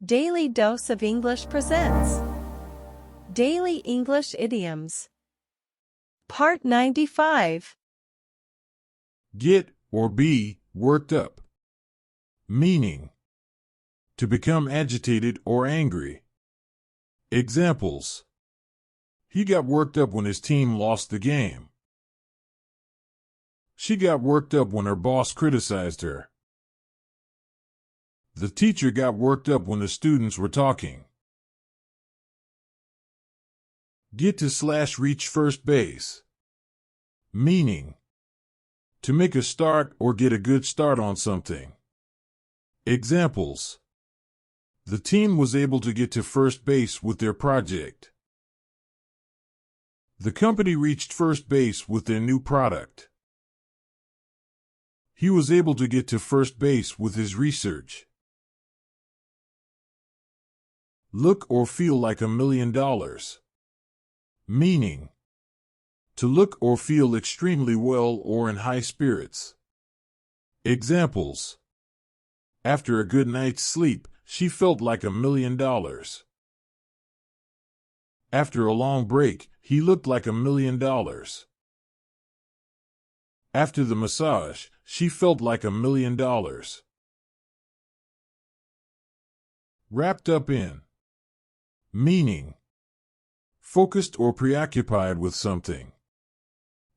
Daily Dose of English presents Daily English Idioms. Part 95. Get or be worked up. Meaning: to become agitated or angry. Examples: he got worked up when his team lost the game. She got worked up when her boss criticized her. The teacher got worked up when the students were talking. Get to / reach first base. Meaning: to make a start or get a good start on something. Examples: the team was able to get to first base with their project. The company reached first base with their new product. He was able to get to first base with his research. Look or feel like $1 million. Meaning: to look or feel extremely well or in high spirits. Examples: after a good night's sleep, she felt like $1 million. After a long break, he looked like $1 million. After the massage, she felt like $1 million. Wrapped up in. Meaning: focused or preoccupied with something.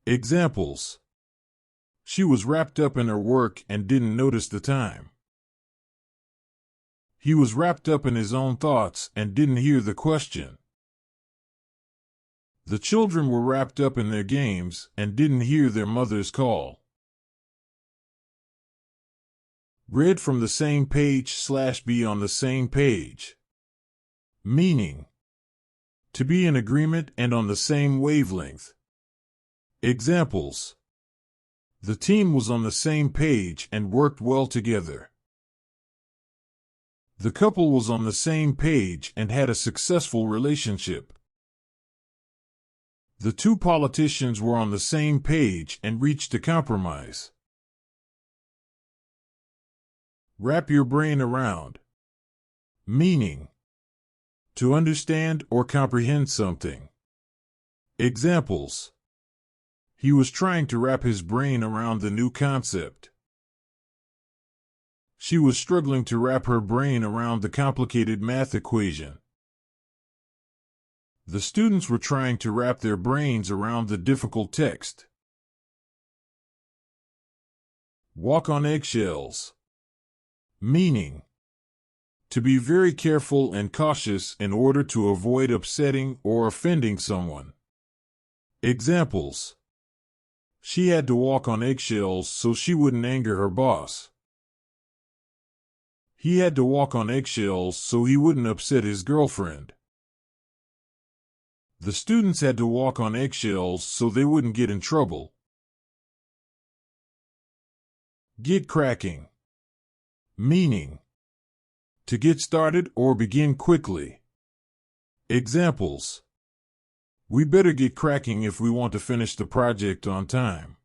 Examples: she was wrapped up in her work and didn't notice the time. He was wrapped up in his own thoughts and didn't hear the question. The children were wrapped up in their games and didn't hear their mother's call. Read from the same page / be on the same page. Meaning: to be in agreement and on the same wavelength. Examples: the team was on the same page and worked well together. The couple was on the same page and had a successful relationship. The two politicians were on the same page and reached a compromise. Wrap your brain around. Meaning: to understand or comprehend something. Examples: he was trying to wrap his brain around the new concept. She was struggling to wrap her brain around the complicated math equation. The students were trying to wrap their brains around the difficult text. Walk on eggshells. Meaning: to be very careful and cautious in order to avoid upsetting or offending someone. Examples: she had to walk on eggshells so she wouldn't anger her boss. He had to walk on eggshells so he wouldn't upset his girlfriend. The students had to walk on eggshells so they wouldn't get in trouble. Get cracking. Meaning: to get started or begin quickly. Examples: we better get cracking if we want to finish the project on time.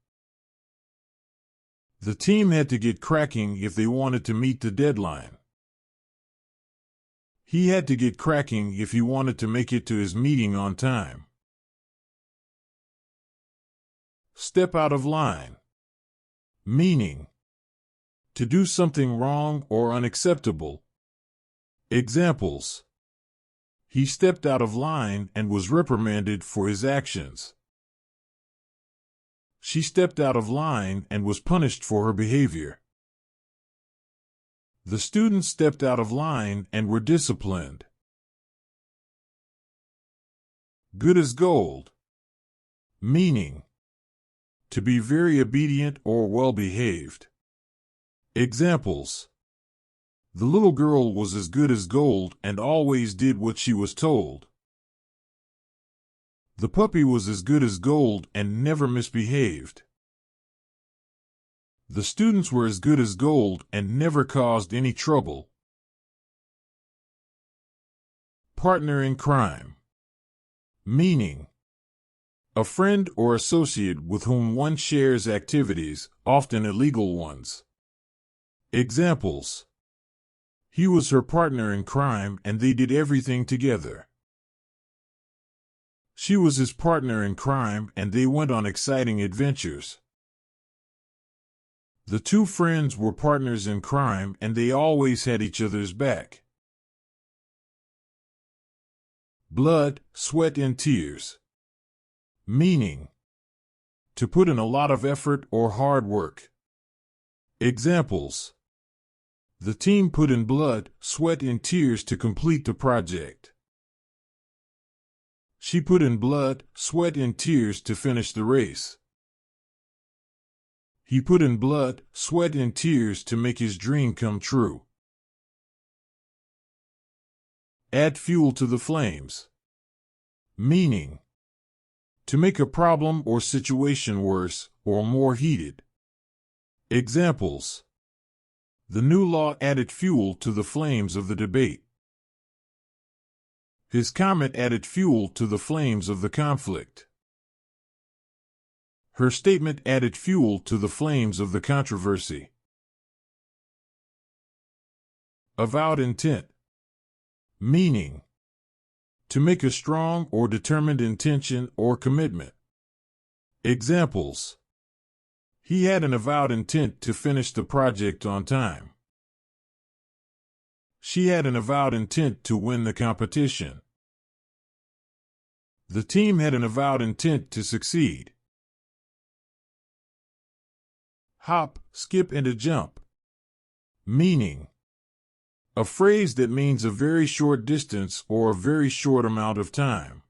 The team had to get cracking if they wanted to meet the deadline. He had to get cracking if he wanted to make it to his meeting on time. Step out of line. Meaning: to do something wrong or unacceptable. Examples: he stepped out of line and was reprimanded for his actions. She stepped out of line and was punished for her behavior. The students stepped out of line and were disciplined. Good as gold. Meaning: to be very obedient or well-behaved. Examples: the little girl was as good as gold and always did what she was told. The puppy was as good as gold and never misbehaved. The students were as good as gold and never caused any trouble. Partner in crime. Meaning: a friend or associate with whom one shares activities, often illegal ones. Examples: He was her partner in crime and they did everything together. She was his partner in crime and they went on exciting adventures. The two friends were partners in crime and they always had each other's back. Blood, sweat, and tears. Meaning: to put in a lot of effort or hard work. Examples: the team put in blood, sweat, and tears to complete the project. She put in blood, sweat, and tears to finish the race. He put in blood, sweat, and tears to make his dream come true. Add fuel to the flames. Meaning: to make a problem or situation worse or more heated. Examples: the new law added fuel to the flames of the debate. His comment added fuel to the flames of the conflict. Her statement added fuel to the flames of the controversy. Avowed intent. Meaning: to make a strong or determined intention or commitment. Examples: he had an avowed intent to finish the project on time. She had an avowed intent to win the competition. The team had an avowed intent to succeed. Hop, skip, and a jump. Meaning: a phrase that means a very short distance or a very short amount of time.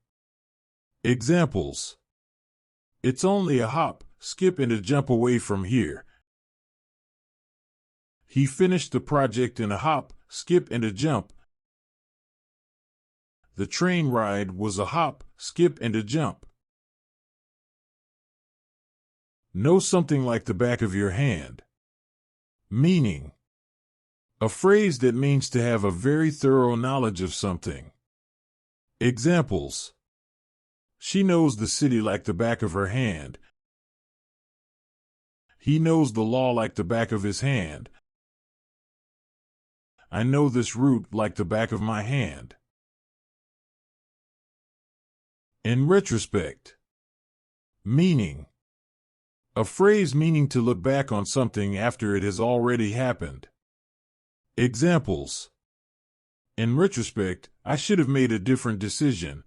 Examples: it's only a hop, skip, and a jump away from here. He finished the project in a hop, skip, and a jump. The train ride was a hop, skip, and a jump. Know something like the back of your hand. Meaning: a phrase that means to have a very thorough knowledge of something. Examples: she knows the city like the back of her hand. He knows the law like the back of his hand. I know this route like the back of my hand. In retrospect. Meaning: a phrase meaning to look back on something after it has already happened. Examples: in retrospect, I should have made a different decision.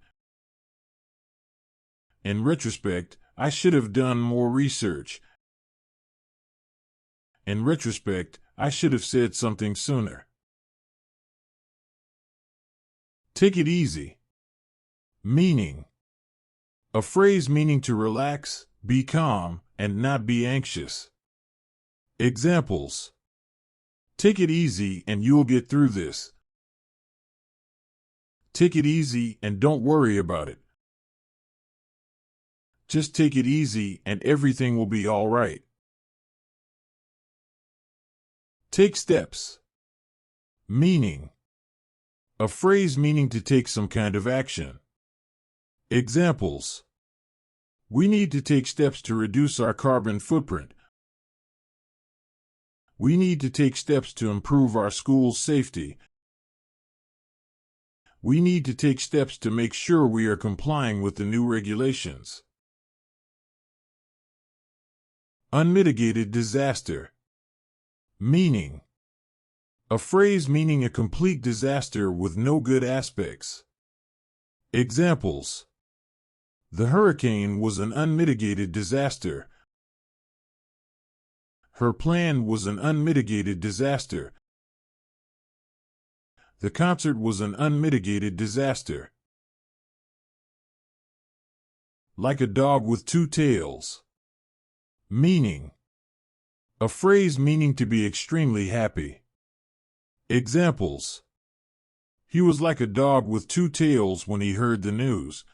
In retrospect, I should have done more research. In retrospect, I should have said something sooner. Take it easy. Meaning: a phrase meaning to relax, be calm, and not be anxious. Examples: take it easy and you'll get through this. Take it easy and don't worry about it. Just take it easy and everything will be all right. Take steps. Meaning: a phrase meaning to take some kind of action. Examples: we need to take steps to reduce our carbon footprint. We need to take steps to improve our school's safety. We need to take steps to make sure we are complying with the new regulations. Unmitigated disaster. Meaning: a phrase meaning a complete disaster with no good aspects. Examples: the hurricane was an unmitigated disaster. Her plan was an unmitigated disaster. The concert was an unmitigated disaster. Like a dog with two tails. Meaning: a phrase meaning to be extremely happy. Examples: he was like a dog with two tails when he heard the news.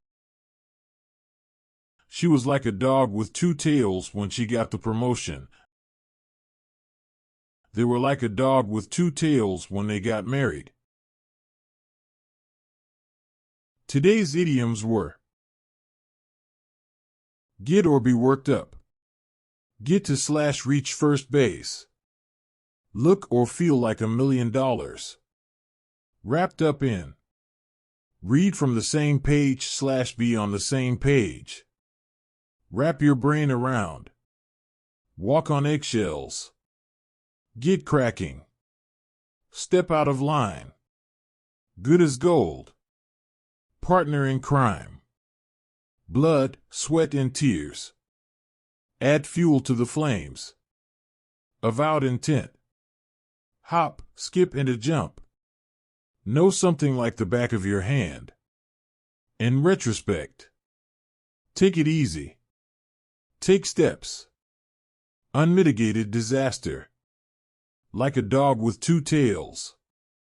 She was like a dog with two tails when she got the promotion. They were like a dog with two tails when they got married. Today's idioms were: get or be worked up. Get to / reach first base. Look or feel like $1,000,000. Wrapped up in. Read from the same page/be on the same page. Wrap your brain around. Walk on eggshells. Get cracking. Step out of line. Good as gold. Partner in crime. Blood, sweat, and tears. Add fuel to the flames. Avowed intent. Hop, skip, and a jump. Know something like the back of your hand. In retrospect. Take it easy. Take steps. Unmitigated disaster. Like a dog with two tails.